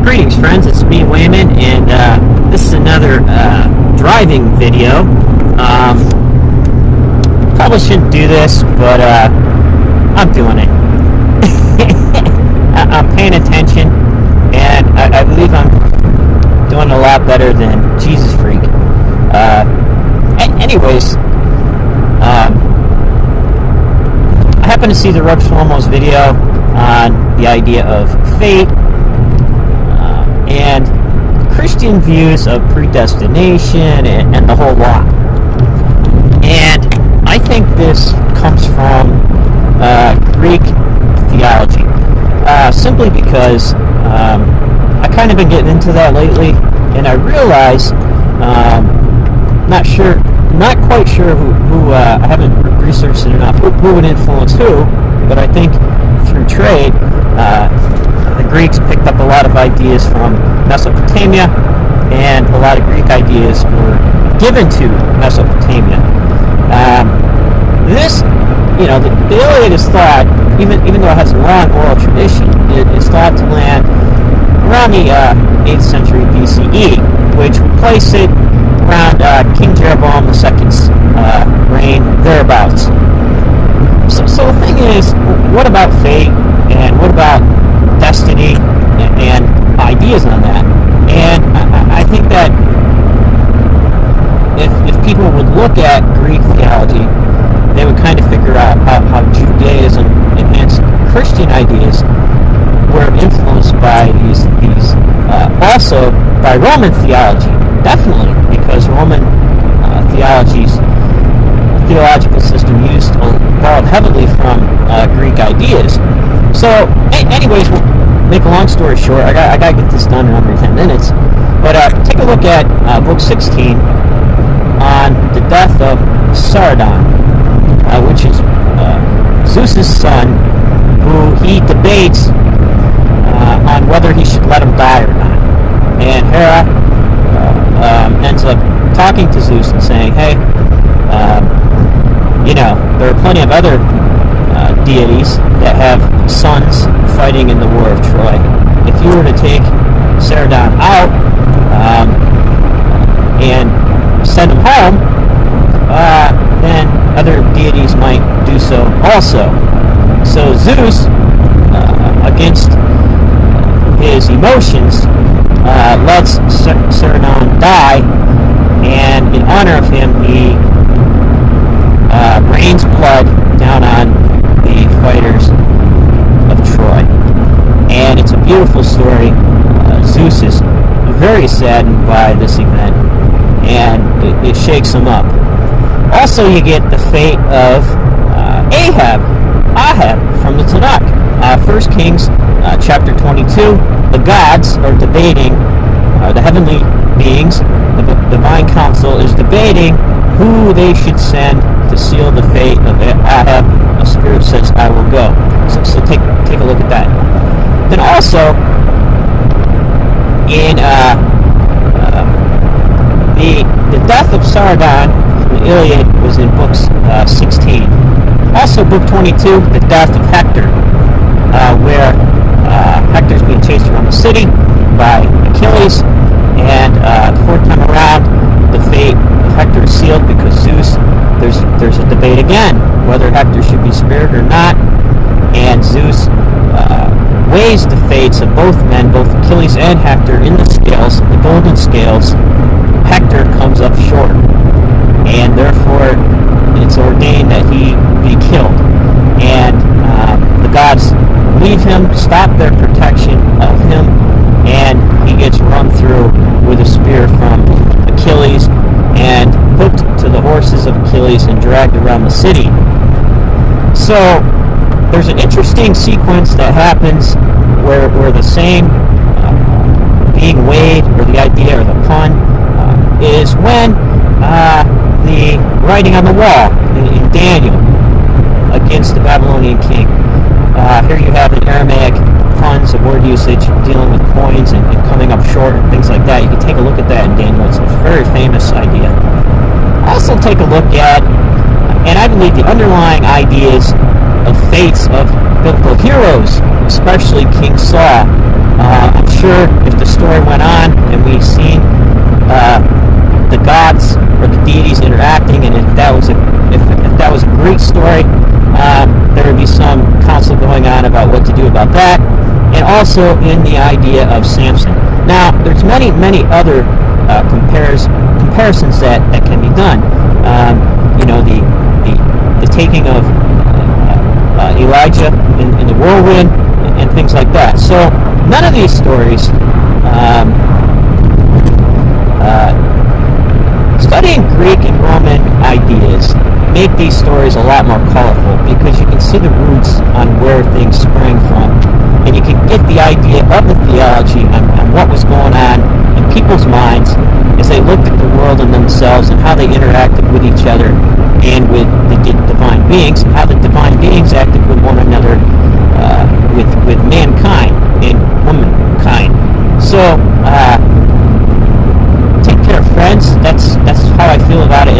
Greetings, friends. It's me, Wayman, and this is another driving video. Probably shouldn't do this, but I'm doing it. I'm paying attention, and I believe I'm doing a lot better than Jesus Freak. Anyways, I happened to see the Rub Shlomo's video on the idea of fate and Christian views of predestination and the whole lot. And I think this comes from Greek theology, simply because I kind of been getting into that lately, and I realize, not quite sure who I haven't researched it enough, who would influence who, but I think through trade, the Greeks picked up a lot of ideas from Mesopotamia, and a lot of Greek ideas were given to Mesopotamia. The Iliad is thought, even though it has a long oral tradition, it is thought to land around the 8th century BCE, which would place it around King Jeroboam II's reign, thereabouts. So the thing is, what about fate, and what about destiny, and ideas on that? And I think that if people would look at Greek theology, they would kind of figure out how Judaism and hence Christian ideas were influenced by these also by Roman theology, definitely, because Roman theological system borrowed heavily from Greek ideas. So, anyways, we'll make a long story short. I gotta get this done in under 10 minutes. But take a look at book 16 on the death of Sarpedon, which is Zeus's son, who he debates on whether he should let him die or not. And Hera ends up talking to Zeus and saying, hey, there are plenty of other deities that have sons fighting in the War of Troy. If you were to take Sarpedon out and send him home, then other deities might do so also. So Zeus, against his emotions, lets Sarpedon die, and in honor of him, he rains blood down on the fighters of Troy. And it's a beautiful story. Zeus is very saddened by this event, and it shakes him up. Also, you get the fate of Ahab from the Tanakh. 1 Kings chapter 22, the gods are debating, the heavenly beings, the divine council is debating who they should send to seal the fate of Ahab. A spirit says, I will go. So take a look at that. Then also, in the death of Sarpedon from the Iliad was in book 16. Also, book 22, the death of Hector, where Hector's being chased around the city by Achilles, and the fourth time around, the fate of Hector is sealed because Zeus, there's a debate again whether Hector should be spared or not, and Zeus weighs the fates of both men, both Achilles and Hector, in the scales, the golden scales. Hector comes up short, and therefore it's ordained that he be killed. And the gods leave him, stop their protection of him, and he gets run through with a spear from Achilles and hooked to the horses of Achilles and dragged around the city. So there's an interesting sequence that happens where the same being weighed, or the idea, or the pun, is when the writing on the wall in Daniel against the Babylonian king. Here you have the Aramaic puns of word usage dealing with coins and coming up short and things like that. You can take a look at that in Daniel. It's a very famous idea. Also take a look at, and I believe, the underlying ideas of fates of biblical heroes, especially King Saul. I'm sure if the story went on, and we've seen the gods or the deities interacting, and if that was a Greek story, there would be some council going on about what to do about that, and also in the idea of Samson. Now, there's many other comparisons that can be done. The taking of Elijah in the whirlwind and things like that. So none of these stories. Studying Greek and Roman ideas make these stories a lot more colorful because you can see the roots on where things sprang from, and you can get the idea of the theology on what was going on in people's minds as they looked at the world and themselves and how they interacted with each other and with the divine beings, and how the divine beings acted with one another, with mankind and womankind. So take care, friends. That's how I feel about it